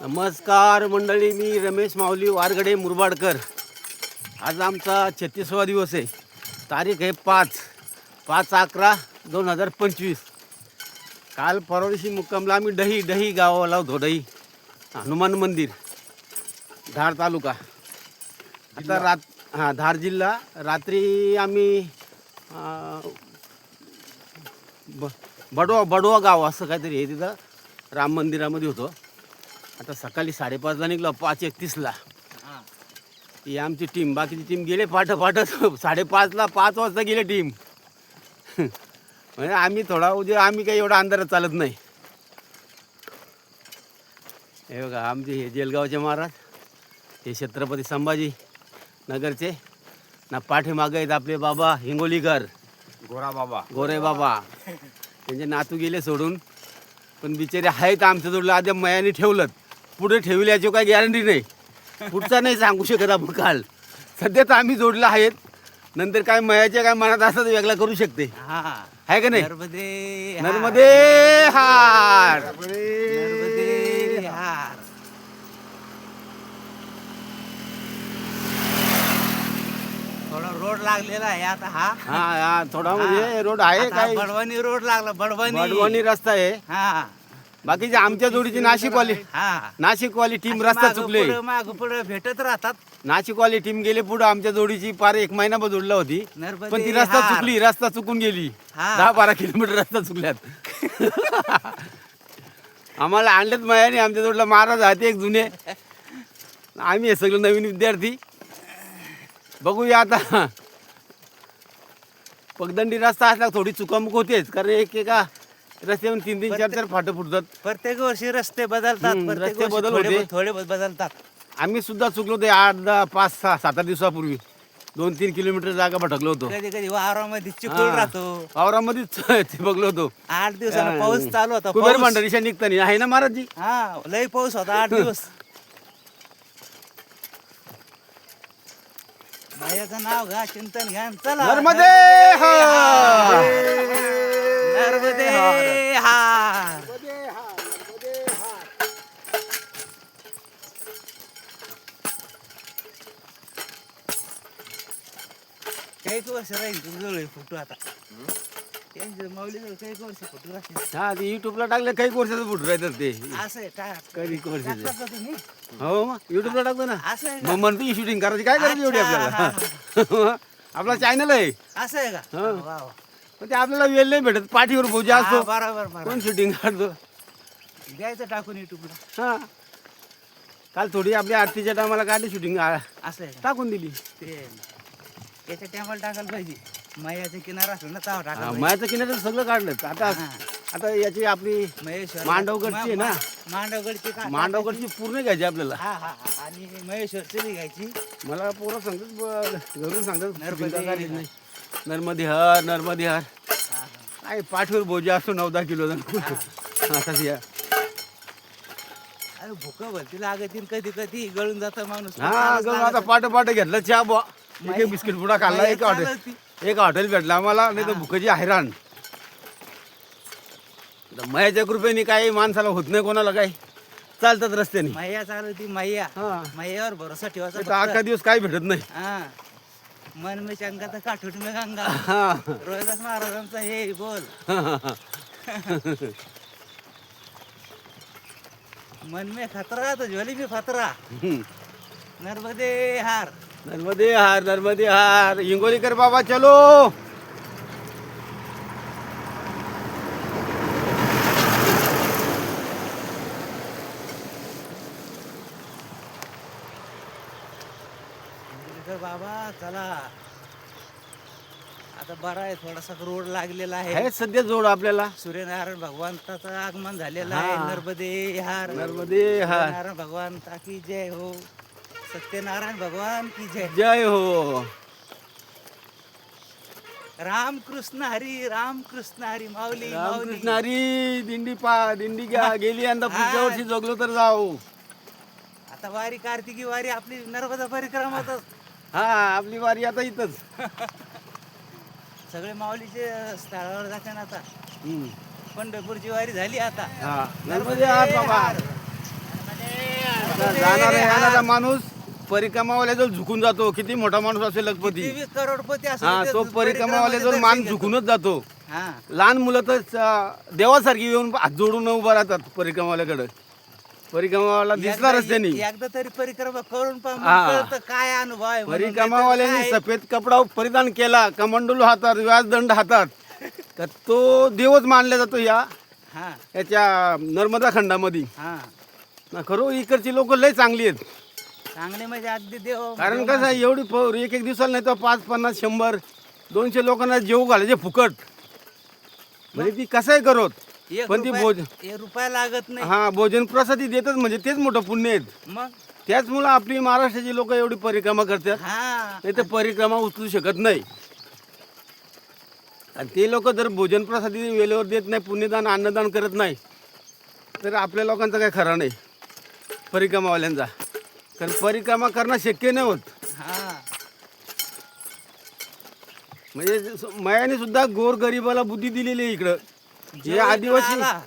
नमस्कार मंडळी, मी रमेश माऊली वारगडे मुरबाडकर. आज आमचा 36वा दिवस आहे. तारीख आहे 5/11/2025. काल परवा दिवशी मुक्कामला आम्ही डही गावाला होतो. डही हनुमान मंदिर, धार तालुका. आता धार जिल्हा. रात्री आम्ही बडवा गाव असं काहीतरी आहे, तिथं राम मंदिरामध्ये होतो. आता सकाळी 5:30ला निघलो, 5:31ला. ही आमची टीम. बाकीची टीम गेले पाठ 5:30ला 5 वाजता गेले टीम. म्हणजे आम्ही थोडा उद्या आम्ही काही एवढा अंधारात चालत नाही. हे बघा आमचे हे जेलगावचे महाराज, हे छत्रपती संभाजी नगरचे ना. पाठीमागे आहेत आपले बाबा हिंगोलीकर, गोरे बाबा. त्यांचे नातू गेले सोडून, पण बिचारे आहेत आमच्या जोडलं. आधी मयाने ठेवलं, पुढे ठेवल्याची काही गॅरंटी नाही. पुढचा नाही सांगू शकत आपण. काल सध्या तर आम्ही जोडलं आहेत, नंतर काय मयाच्या काय मनात असं वेगळा करू शकते. आहे का नाही? नर्मदे हार. थोडा रोड लागलेला आहे आता. हा थोडा म्हणजे रोड आहे काय, बडवानी रोड लागला. बडवानी रस्ता आहे. हा बाकीचे आमच्या जोडीची नाशिकवाली टीम रस्ता चुकले. माग पुढे भेटत राहतात. नाशिकवाली टीम गेले पुढे. आमच्या जोडीची पार 1 महिना जोडला होती, पण ती रस्ता चुकली. रस्ता चुकून गेली. 10-12 किलोमीटर रस्ता चुकल्यात. आम्हाला आणलेत मायाने. आमच्या जोडला महाराज आहेत एक जुने. आम्ही हे सगळं नवीन विद्यार्थी. बघूया आता. पगदंडी रस्ता असला थोडी चुकामुक होतेच, कारण एका रस्त्यावर 3-3, 4-4 फाटं फुटतात. प्रत्येक वर्षी रस्ते बदलतात. रस्ते बदल होते. थोडे बदलतात. आम्ही सुद्धा चुकलो होते 8-10, 5-6-7 दिवसापूर्वी. 2-3 किलोमीटर जागा भटकलो होतो. कधी वावरामध्ये चिखल राहतो. वावरामध्येच बघलो होतो. 8 दिवसाला पाऊस चालू होता. कुबेर भंडारीच्या निघताना आहे ना महाराजजी. लय पाऊस होता 8 दिवस. बायाचं नाव घ्या, चिंतन घ्या, चला. नर्मदे हार. नर्मदे हार. काही वर्ष राहील तुझं फोटो आता. त्यांचं माऊली काही वर्ष फोटो राहतील. हा ते युट्यूबला टाकले. काही वर्षाचं फुट राहतात ते. असं आहे काही वर्षाचं. टाकतात का तुम्ही? हो मग युट्यूबला टाकतो ना. असं आहे मग म्हणतो शूटिंग करायची, काय करायची एवढी आपल्याला. आपला चॅनल आहे. असं आहे का? हा. वा वा. पण ते आपल्याला वेळ नाही भेटत. पाठीवर पूजा असतो, बरोबर. कोण शूटिंग काढतो. द्यायचं टाकून युट्यूबला. हा काल थोडी आपल्या आरतीच्या टायमाला काढली शूटिंग, असं आहे का? टाकून दिली. ते याच्या टायमाला टाकायला पाहिजे. मायाचा किनारा असला ना ताव टाकायला पाहिजे. मायाचं किनार सगळं काढलं. आता याची आपली महेश्वर मांडवगडची आहे ना. मांडवगडची का? मांडवगडची पूर्ण घ्यायची आपल्याला. आणि महेश्वरची बी घ्यायची. मला पोरं सांगतात, घरून सांगतात नर्मदे नाही. नर्मदे हार. काय पाठीवर बोजा असतो 9-10 किलो. आता या अरे भूक भरती लागतील कधी गळून जातं माणूस. आता पाठ घेतलं चहा बुवा. एक बिस्किट पुडा खाल्ला. एक हॉटेल भेटला आम्हाला, नाही तर भुकाची हैराण. मयाच्या कृपेने काही माणसाला होत नाही, कोणाला काही चालतात रस्त्याने. मैया चालवती. मैयावर भरोसा ठेवायचा. अख्खा दिवस काही भेटत नाही. मन में चंगा तर काठूट में गंगा. रोहिदास महाराजांचा हे बोल. मन में खतरा तो ज्वाली में फतरा. नर्मदे हार. नर्मदे हार. हिंगोलीकर बाबा चलो. बाबा चला. आता बरा आहे, थोडासा रोड लागलेला आहे. सध्या जोड आपल्याला. सूर्यनारायण भगवंताचं आगमन झालेलं आहे. नर्मदे हार. नारायण भगवंता की जय हो. सत्यनारायण भगवान की जय हो. रामकृष्ण हरी माऊली. रामकृष्ण हरी. दिंडी गेली. यंदा पुढच्या वर्षी जगलो तर जाऊ. आता वारी कार्तिकी वारी आपली नर्मदा परिक्रमातच. आपली वारी आता इथंच. सगळे माऊलीचे स्थळावर जाते ना आता. पंढरपूरची वारी झाली आता. नर्मदे हार बाबा. नर्मदे जाणारा येणारा माणूस परिक्रमावाल्याजवळ झुकून जातो. किती मोठा माणूस असेल लखपती, किती करोडपती हा असं तो परिक्रमावाल्याजवळ मान झुकूनच जातो. हा लहान मुलं तर देवासारखी येऊन हात जोडून उभा राहतात परिक्रमावाल्याकडे. परिक्रमावाला दिसणारच त्यांनी. एकदा तरी परिक्रमा करून पहा, मग हा. कळतं काय अनुभव आहे म्हणून. परिक्रमावाल्यांनी नाहीतर काय, सफेद कपडा परिधान केला, कमंडलू हातात, व्याजदंड हातात, का तो देवच मानला जातो हा याच्या नर्मदा खंडामध्ये. हा ना खरं इकडची लोक लय चांगली आहेत. चांगले म्हणजे अगदी देव कारण कसं आहे, एवढी एक एक दिवसाला नाही तर 5, 50, 100, 200 लोकांना जेव घालायचे फुकट. म्हणजे ती कसंही करत, एक पण ती रुपया- एक रुपया लागत नाही. हा भोजन प्रसादी देतात म्हणजे तेच मोठं पुण्य आहेत. मग त्याचमुळं आपली महाराष्ट्राची लोक एवढी परिक्रमा करतात. हा नाही तर परिक्रमा उचलू शकत नाही. आणि ते लोक जर भोजन प्रसादी वेळेवर देत नाही, पुण्यदान अन्नदान करत नाही, तर आपल्या लोकांचा काय खरा नाही परिक्रमावाल्यांचा. कारण परिक्रमा करणं शक्य नाही होत. हा म्हणजे मायाने सुद्धा गोरगरिबाला बुद्धी दिलेली आहे इकडं. हे जो आदिवासी इकडं आला,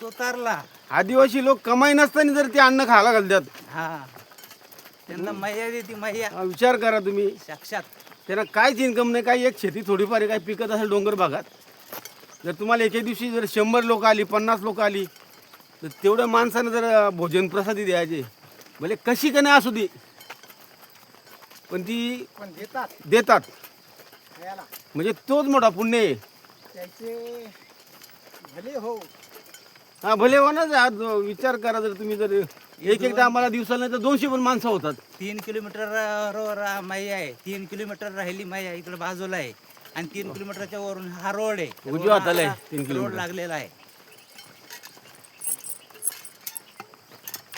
तो तरला. आदिवासी लोक कमाई नसताना जर ते अन्न खायला घालतात, हा त्यांना मैया देते मैया हा विचार करा तुम्ही. साक्षात. त्यांना काहीच इन्कम नाही, काही एक शेती थोडीफार काही पिकत असेल डोंगर भागात. जर तुम्हाला एके दिवशी जर 100 लोक आली, 50 लोक आली, तर तेवढ्या माणसानं जर भोजन प्रसादी द्यायचे, भले कशी का नाही असू दे, पण ती देतात. म्हणजे तोच मोठा पुण्य आहे. हा भले हो ना. आज विचार करा, जर तुम्ही जर एक आम्हाला दिवसाला नाही तर 200 पण माणसं होतात. 3 किलोमीटर वर मैया आहे. 3 किलोमीटर राहिली मैया इकडे बाजूला आहे. आणि 3 किलोमीटरच्या वरून हा रोड आहे. उजव्या हाताला आहे 3 रोड किलोमीटर. लागलेला आहे.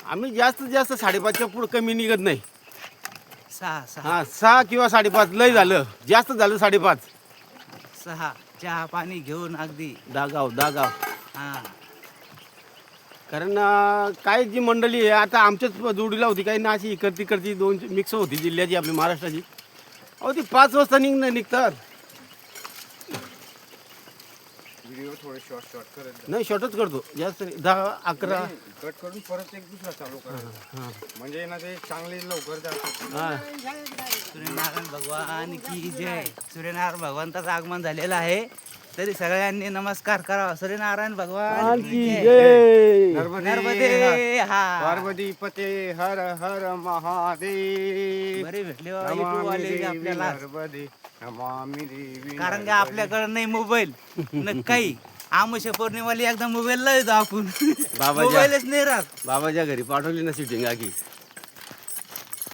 आम्ही जास्तीत जास्त 5:30च्या पुढे कमी निघत नाही. 6 हा 6 किंवा 5:30 लय झालं, जास्त झालं 5:30. चहा पाणी घेऊन अगदी दागाव हा कारण काही जी मंडळी आहे आता आमच्याच जोडीला होती, काही ना अशी इकडची 2 मिक्स होती जिल्ह्याची आपली महाराष्ट्राची. अहो ती 5 वाजता निघतात. व्हिडिओ थोडे शॉर्ट करत नाही शॉर्टच करतो, जास्त नाही. 10, 11. कट करून परत एक दुसरा चालू करा, म्हणजे ना ते चांगले लवकर जातात. हा सूर्यनारायण भगवान की जय. सूर्यनारायण भगवंताचं आगमन झालेलं आहे, तरी सगळ्यांनी नमस्कार करावा. सूर्यनारायण भगवान की जय. जय. नर्मदे हा पार्वती पते हर हर महादेव. बरे भेटले बाबा YouTube वाले जे आपल्याला. नर्मदे नमामि देवी. कारण का आपल्याकडे नाही मोबाईल न काही. आमुष्य पौर्णिमाला एकदा मोबाईल लावतो आपण, बाबाच्या- मोबाईलच नाही राहत. बाबाच्या घरी पाठवली ना सिटिंग आगी.